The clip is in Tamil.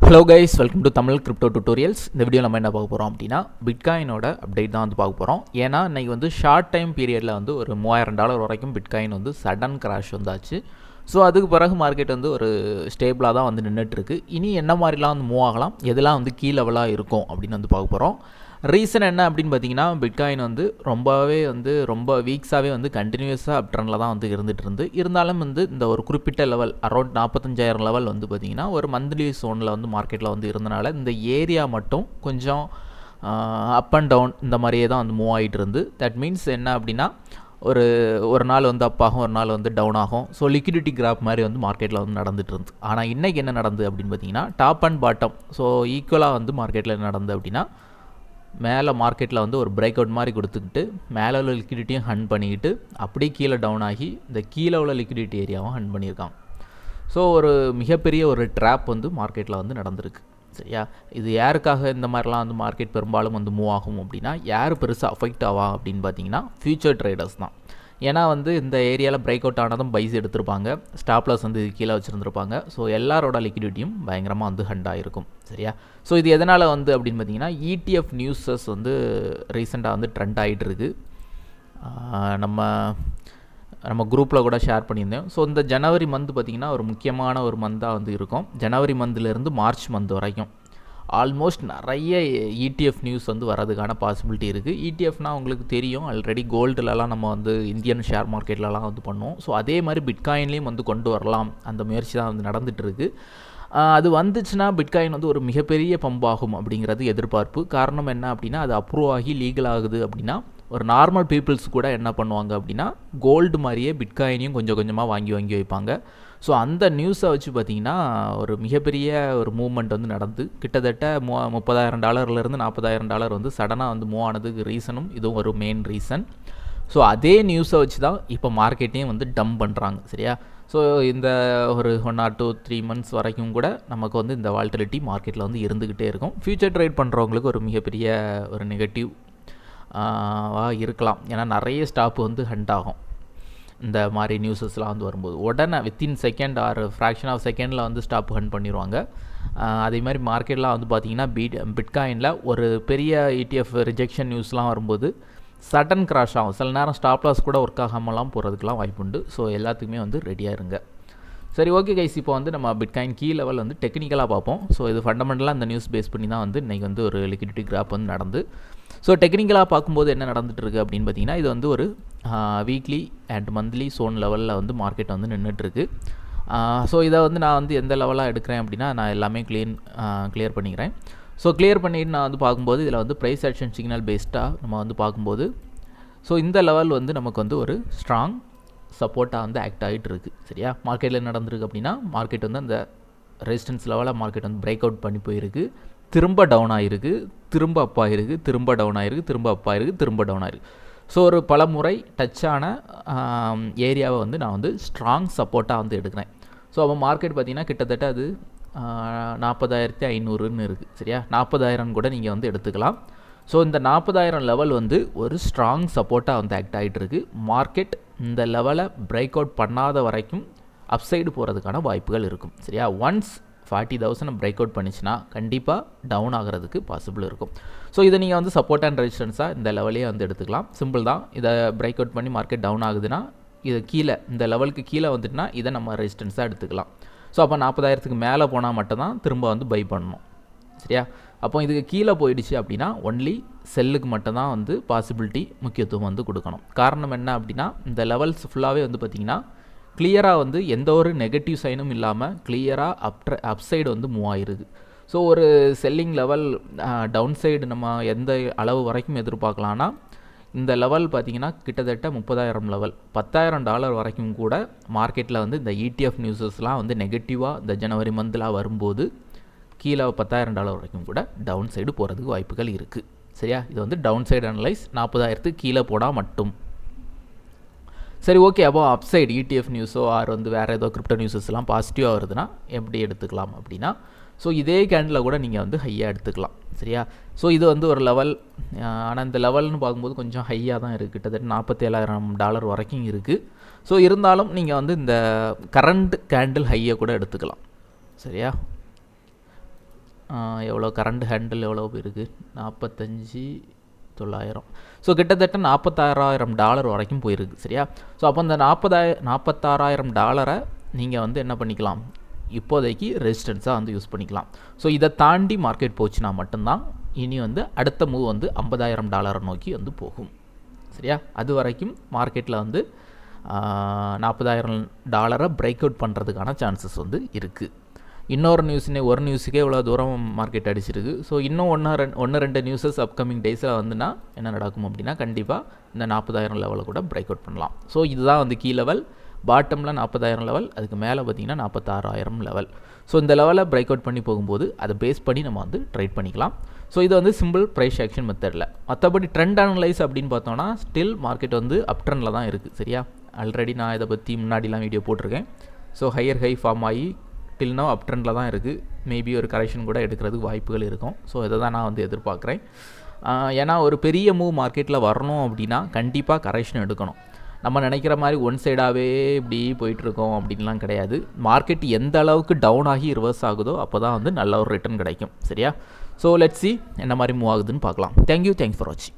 Hello guys, welcome to Tamil crypto tutorials. இந்த வீடியோ நம்ம என்ன பார்க்க போகிறோம் அப்படின்னா பிட்காயினோட அப்டேட் தான் வந்து பார்க்க போகிறோம். ஏன்னா இன்றைக்கி வந்து ஷார்ட் டைம் பீரியடில் வந்து ஒரு $3000 வரைக்கும் பிட்காயின் வந்து சடன் கிராஷ் வந்தாச்சு. ஸோ அதுக்கு பிறகு மார்க்கெட் வந்து ஒரு ஸ்டேபிளாக தான் வந்து நின்றுட்டுருக்கு. இனி என்ன மாதிரிலாம் வந்து மூவ் ஆகலாம், எதெல்லாம் வந்து கீ லெவலாக இருக்கும் அப்படின்னு வந்து பார்க்க போகிறோம். ரீசன் என்ன அப்படின்னு பார்த்தீங்கன்னா, பிட்காயின் வந்து ரொம்ப வீக்ஸாகவே வந்து கண்டினியூஸாக அப் ட்ரெண்டில் தான் வந்து இருந்தாலும் வந்து இந்த ஒரு குறிப்பிட்ட லெவல் அரௌண்ட் 45,000 லெவல் வந்து பார்த்திங்கன்னா ஒரு மந்த்லி சோனில் வந்து மார்க்கெட்டில் வந்து இருந்தனால இந்த ஏரியா மட்டும் கொஞ்சம் அப் அண்ட் டவுன் இந்த மாதிரியே தான் வந்து மூவ் ஆகிட்டு இருந்து. தட் மீன்ஸ் என்ன அப்படின்னா ஒரு நாள் வந்து அப் ஆகும், ஒரு நாள் வந்து டவுன் ஆகும். ஸோ லிக்விடிட்டி கிராப் மாதிரி வந்து மார்க்கெட்டில் வந்து நடந்துட்டு இருந்து. ஆனால் இன்றைக்கி என்ன நடந்து அப்படின்னு பார்த்தீங்கன்னா, டாப் அண்ட் பாட்டம் ஸோ ஈக்குவலாக வந்து மார்க்கெட்டில் என்ன நடந்து அப்படின்னா, மேலே மார்க்கெட்டில் வந்து ஒரு பிரேக் அவுட் மாதிரி கொடுத்துக்கிட்டு மேலே உள்ள லிக்விடிட்டியும் ஹண்ட் பண்ணிக்கிட்டு அப்படியே கீழே டவுன் ஆகி இந்த கீழே உள்ள லிக்விடிட்டி ஏரியாவும் ஹண்ட் பண்ணியிருக்காங்க. ஸோ ஒரு மிகப்பெரிய ஒரு ட்ராப் வந்து மார்க்கெட்டில் வந்து நடந்திருக்கு. சரியா, இது யாருக்காக இந்த மாதிரிலாம் வந்து மார்க்கெட் பெரும்பாலும் வந்து மூவ் ஆகும் அப்படின்னா, யார் பெருசாக அஃபெக்ட் ஆவா அப்படின்னு பார்த்தீங்கன்னா ஃபியூச்சர் ட்ரேடர்ஸ் தான். ஏன்னா வந்து இந்த ஏரியாவில் பிரேக் அவுட் ஆனதும் பைஸ் எடுத்திருப்பாங்க, ஸ்டாப்லாஸ் வந்து கீழே வச்சுருந்துருப்பாங்க. ஸோ எல்லாரோட லிக்விடிட்டியும் பயங்கரமாக வந்து ஹண்ட் ஆகிருக்கும். சரியா, ஸோ இது எதனால் வந்து அப்படின்னு பார்த்தீங்கன்னா, ETF நியூஸஸ் வந்து ரீசெண்டாக வந்து ட்ரெண்ட் ஆகிட்டு இருக்கு. நம்ம குரூப்பில் கூட ஷேர் பண்ணியிருந்தேன். ஸோ இந்த ஜனவரி மந்த் பார்த்திங்கன்னா ஒரு முக்கியமான ஒரு மந்தாக வந்து இருக்கும். ஜனவரி மந்த்லேருந்து மார்ச் மந்த் வரைக்கும் ஆல்மோஸ்ட் நிறைய ETF நியூஸ் வந்து வரதுக்கான பாசிபிலிட்டி இருக்குது. ETFனால் உங்களுக்கு தெரியும், ஆல்ரெடி கோல்டுலலாம் நம்ம வந்து இந்தியன் ஷேர் மார்க்கெட்லலாம் வந்து பண்ணுவோம். ஸோ அதே மாதிரி பிட்காயின்லேயும் வந்து கொண்டு வரலாம், அந்த முயற்சி தான் வந்து நடந்துகிட்ருக்கு. அது வந்துச்சுன்னா பிட்காயின் வந்து ஒரு மிகப்பெரிய பம்ப் ஆகும் அப்படிங்கிறது எதிர்பார்ப்பு. காரணம் என்ன அப்படின்னா, அது அப்ரூவ் ஆகி லீகல் ஆகுது அப்படின்னா ஒரு நார்மல் பீப்புள்ஸ் கூட என்ன பண்ணுவாங்க அப்படின்னா, கோல்டு மாதிரியே பிட்காயினையும் கொஞ்சம் கொஞ்சமாக வாங்கி வைப்பாங்க. ஸோ அந்த நியூஸை வச்சு பார்த்திங்கன்னா ஒரு மிகப்பெரிய ஒரு மூவ்மெண்ட் வந்து நடந்து கிட்டத்தட்ட $30,000 $40,000 வந்து சடனாக வந்து மூவ் ஆனதுக்கு ரீசனும் இதுவும் ஒரு மெயின் ரீசன். ஸோ அதே நியூஸை வச்சு தான் இப்போ மார்க்கெட்டையும் வந்து டம்ப் பண்ணுறாங்க. சரியா, ஸோ இந்த ஒரு 1 or 2 3 months வரைக்கும் கூட நமக்கு வந்து இந்த வால்டிலிட்டி மார்க்கெட்டில் வந்து இருந்துக்கிட்டே இருக்கும். ஃபியூச்சர் ட்ரேட் பண்ணுறவங்களுக்கு ஒரு மிகப்பெரிய ஒரு நெகட்டிவ் இருக்கலாம். ஏன்னா நிறைய ஸ்டாப் வந்து ஹண்ட் ஆகும் இந்த மாதிரி நியூஸஸ்லாம் வந்து வரும்போது. உடனே within second or fraction of செகண்டில் வந்து ஸ்டாப் ஹண்ட் பண்ணிடுவாங்க. அதே மாதிரி மார்க்கெட்லாம் வந்து பார்த்திங்கன்னா பிட்காயினில் ஒரு பெரிய ETF ரிஜெக்ஷன் நியூஸ்லாம் வரும்போது சடன் கிராஷ் ஆகும். சில நேரம் ஸ்டாப் லாஸ் கூட ஒர்க் ஆகாமலாம் போகிறதுக்கெலாம் வாய்ப்புண்டு. ஸோ எல்லாத்துக்குமே வந்து ரெடியாக இருங்க. சரி, ஓகே கைஸ், இப்போ வந்து நம்ம பிட்காயின் கீ லெவல் வந்து டெக்னிக்கலாக பார்ப்போம். ஸோ இது ஃபண்டமெண்டலாக இந்த நியூஸ் பேஸ் பண்ணி தான் வந்து இன்றைக்கி வந்து ஒரு லிக்விடிட்டி கிராப் வந்து நடந்து. ஸோ டெக்னிக்கலாக பார்க்கும்போது என்ன நடந்துகிட்ருக்கு அப்படின்னு பார்த்தீங்கன்னா, இது வந்து ஒரு வீக்லி அண்ட் மந்த்லி சோன் லெவலில் வந்து மார்க்கெட் வந்து நின்றுட்டுருக்கு. ஸோ இதை வந்து நான் வந்து எந்த லெவலாக எடுக்கிறேன் அப்படின்னா, நான் எல்லாமே கிளியர் பண்ணிக்கிறேன். ஸோ கிளியர் பண்ணிவிட்டு நான் வந்து பார்க்கும்போது இதில் வந்து ப்ரைஸ் ஆக்ஷன் சிக்னல் பேஸ்டாக நம்ம வந்து பார்க்கும்போது ஸோ இந்த லெவல் வந்து நமக்கு வந்து ஒரு ஸ்ட்ராங் சப்போர்ட்டாக வந்து ஆக்ட் ஆகிட்டு இருக்குது. சரியா, மார்க்கெட்டில் நடந்திருக்கு அப்படின்னா மார்க்கெட் வந்து அந்த ரெசிஸ்டன்ஸ் லெவலில் மார்க்கெட் வந்து பிரேக் அவுட் பண்ணி போயிருக்கு, திரும்ப டவுன் ஆகிருக்கு, திரும்ப அப் ஆகிருக்கு, திரும்ப டவுன் ஆகிருக்கு, திரும்ப அப் ஆகிருக்கு, திரும்ப டவுன் ஆகிருக்கு. ஸோ ஒரு பல முறை டச்சான ஏரியாவை வந்து நான் வந்து ஸ்ட்ராங் சப்போர்ட்டாக வந்து எடுக்கிறேன். ஸோ அப்போ மார்க்கெட் பார்த்திங்கன்னா கிட்டத்தட்ட அது 40,500ன்னு இருக்குது. சரியா, 40,000 கூட நீங்கள் வந்து எடுத்துக்கலாம். ஸோ இந்த 40,000 லெவல் வந்து ஒரு ஸ்ட்ராங் சப்போர்ட்டாக வந்து ஆக்ட் ஆகிட்டு இருக்குது. மார்க்கெட் இந்த லெவலை பிரேக் அவுட் பண்ணாத வரைக்கும் அப்சைடு போகிறதுக்கான வாய்ப்புகள் இருக்கும். சரியா, ஒன்ஸ் 40,000 பிரேக் அவுட் பண்ணிச்சுன்னா கண்டிப்பாக டவுன் ஆகிறதுக்கு பாசிபிள் இருக்கும். ஸோ இதை நீங்கள் வந்து சப்போர்ட் அண்ட் ரெசிஸ்டன்ஸாக இந்த லெவலையே வந்து எடுத்துக்கலாம். சிம்பிள் தான். இதை பிரேக் அவுட் பண்ணி மார்க்கெட் டவுன் ஆகுதுன்னா இது கீழே இந்த லெவலுக்கு கீழே வந்துட்டுனா இதை நம்ம ரெசிஸ்டன்ஸாக எடுத்துக்கலாம். ஸோ அப்போ 40,000க்கு மேலே போனால் மட்டும்தான் திரும்ப வந்து பை பண்ணணும். சரியா, அப்போ இதுக்கு கீழே போயிடுச்சு அப்படின்னா ஒன்லி செல்லுக்கு மட்டும்தான் வந்து பாசிபிலிட்டி முக்கியத்துவம் வந்து கொடுக்கணும். காரணம் என்ன அப்படின்னா, இந்த லெவல்ஸ் ஃபுல்லாகவே வந்து பார்த்திங்கன்னா கிளியராக வந்து எந்த ஒரு நெகட்டிவ் சைனும் இல்லாமல் கிளியராக அப்சைடு வந்து மூவ் ஆகிருது. ஸோ ஒரு செல்லிங் லெவல் டவுன் சைடு நம்ம எந்த அளவு வரைக்கும் எதிர்பார்க்கலான்னா, இந்த லெவல் பார்த்திங்கன்னா கிட்டத்தட்ட 30,000 லெவல் $10,000 வரைக்கும் கூட மார்க்கெட்டில் வந்து இந்த ETF நியூஸஸ்லாம் வந்து நெகட்டிவாக இந்த ஜனவரி மந்த்லாம் வரும்போது கீழே $10,000 வரைக்கும் கூட டவுன் சைடு போகிறதுக்கு வாய்ப்புகள் இருக்குது. சரியா, இது வந்து டவுன் சைடு அனலைஸ் 40,000க்கு கீழே போனால் மட்டும். சரி, ஓகே, அப்போ அப்சைடு ETF நியூஸோ ஆர் வந்து வேறு ஏதோ கிரிப்டோ நியூஸஸ்லாம் பாசிட்டிவாக வருதுன்னா எப்படி எடுத்துக்கலாம் அப்படின்னா, ஸோ இதே கேண்டில் கூட நீங்கள் வந்து ஹையாக எடுத்துக்கலாம். சரியா, ஸோ இது வந்து ஒரு லெவல். ஆனால் இந்த லெவல்னு பார்க்கும்போது கொஞ்சம் ஹையாக தான் இருக்குது, கிட்டத்தட்ட $47,000 வரைக்கும் இருக்குது. ஸோ இருந்தாலும் நீங்கள் வந்து இந்த கரண்ட் கேண்டில் ஹையை கூட எடுத்துக்கலாம். சரியா, எவ்வளோ கரண்ட் ஹேண்டில் எவ்வளோ இருக்குது 45,900. ஸோ கிட்டத்தட்ட $46,000 வரைக்கும் போயிருக்கு. சரியா? ஸோ அப்போ இந்த $46,000 நீங்கள் வந்து என்ன பண்ணிக்கலாம், இப்போதைக்கு ரெசிஸ்டன்ஸாக வந்து யூஸ் பண்ணிக்கலாம். ஸோ இதை தாண்டி மார்க்கெட் போச்சுன்னா மட்டும்தான் இனி வந்து அடுத்த மூவ் வந்து $50,000 நோக்கி வந்து போகும். சரியா? அது வரைக்கும் மார்க்கெட்டில் வந்து $40,000 பிரேக் அவுட் பண்ணுறதுக்கான சான்சஸ் வந்து இருக்குது. இன்னொரு ஒரு நியூஸுக்கே இவ்வளோ தூரம் மார்க்கெட் அடிச்சிருக்கு. ஸோ இன்னும் ஒன்று ரெண்டு நியூஸஸ் அப்கமிங் டேஸில் வந்துன்னா என்ன நடக்கும் அப்படின்னா கண்டிப்பாக இந்த 40,000 லெவலில் கூட பிரேக் அவுட் பண்ணலாம். ஸோ இதுதான் வந்து கீ லெவல். பாட்டமில் 40,000 லெவல், அதுக்கு மேலே பார்த்தீங்கன்னா 46,000 லெவல். ஸோ இந்த லெவலை பிரேக் அவுட் பண்ணி போகும்போது அதை பேஸ் பண்ணி நம்ம வந்து ட்ரேட் பண்ணிக்கலாம். ஸோ இது வந்து சிம்பிள் ப்ரைஸ் ஆக்ஷன் மெத்தடில். மற்றபடி ட்ரெண்ட் அனலைஸ் அப்படின்னு பார்த்தோன்னா ஸ்டில் மார்க்கெட் வந்து அப் ட்ரெண்டில் தான் இருக்குது. சரியா? ஆல்ரெடி நான் இதை பற்றி முன்னாடிலாம் வீடியோ போட்டிருக்கேன். ஸோ ஹையர் ஹை ஃபார்ம் ஆகி டில் நோ அப் ட்ரெண்டில் தான் இருக்குது. மேபி ஒரு கரெக்ஷன் கூட எடுக்கிறதுக்கு வாய்ப்புகள் இருக்கும். ஸோ இதை தான் நான் வந்து எதிர்பார்க்குறேன். ஏன்னா ஒரு பெரிய மூவ் மார்க்கெட்டில் வரணும் அப்படின்னா கண்டிப்பாக கரெக்ஷன் எடுக்கணும். நம்ம நினைக்கிற மாதிரி ஒன் சைடாகவே இப்படி போயிட்டுருக்கோம் அப்படின்லாம் கிடையாது. மார்க்கெட் எந்த அளவுக்கு டவுன் ஆகி ரிவர்ஸ் ஆகுதோ அப்போ தான் வந்து நல்ல ஒரு ரிட்டர்ன் கிடைக்கும். சரியா? ஸோ லெட்ஸ் சி என்ன மாதிரி மூவ் ஆகுதுன்னு பார்க்கலாம். தேங்க்யூ ஃபார் வாட்சிங்.